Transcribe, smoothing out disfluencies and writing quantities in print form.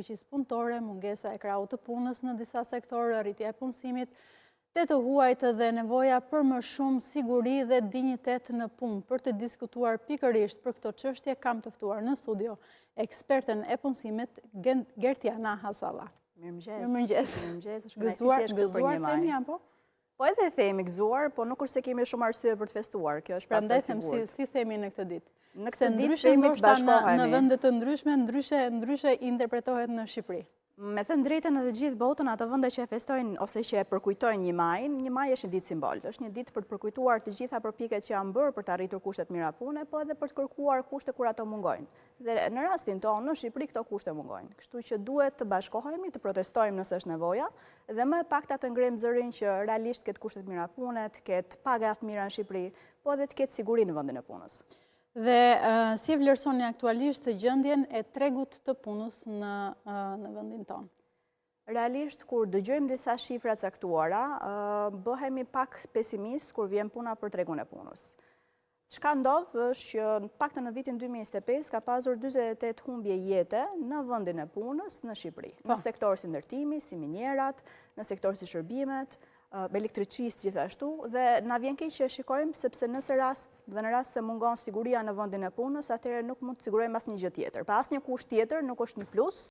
fuqisë punëtore, mungesa e krahut të punës në disa sektorë, rritja e punësimit, të huajt dhe nevoja për më shumë siguri dhe dinjitet në punë. Për të diskutuar pikërisht për këto çështje kam të ftuar në studio ekspertën e punësimit Gertiana Hasalla. Mirëmëngjes. Gëzuar themi apo? Po edhe themi gëzuar, po nuk kurse kemi shumë arsye për të festuar. Kjo është prandaj si themi në këtë ditë. Në këtë ditë themi të bashkohemi. Në vende të ndryshme, ndryshe interpretohet në Shqipëri. Me thënë drejtën edhe gjithë botën, ato vende që e festojnë ose që e përkujtojnë një maj është një ditë simbol. Është një ditë për të përkujtuar të gjitha përpjekjet që janë bërë për të arritur kushtet mira pune, po edhe për të kërkuar kushte kur ato mungojnë. Dhe në rastin tonë në Shqipëri këto kushte mungojnë. Kështu që duhet të bashkohemi, të protestojmë nëse është nevoja, dhe më e pakta të ngrejmë zërin që realisht ketë kushtet mira pune, të ketë paga të mira në Shqipëri, po edhe të ketë siguri në vendin e punës. Dhe si vlerësoni aktualisht të gjendjen e tregut të punës në vendin tonë? Realisht, kur dëgjojmë disa shifra caktuara, bëhemi pak pesimist kur vjen puna për tregun e punës. Çka ndodh është që paktën në vitin 2025 ka pasur 48 humbje jete në vendin e punës në Shqipëri. Në sektor si ndërtimi, si minierat, në sektor si shërbimet, elektriqistë gjithashtu, dhe na vjen keq që shikojmë sepse në rast se mungon siguria në vendin e punës, atëherë nuk mund të sigurojmë asnjë gjë tjetër. Pa asnjë kusht tjetër nuk është një plus.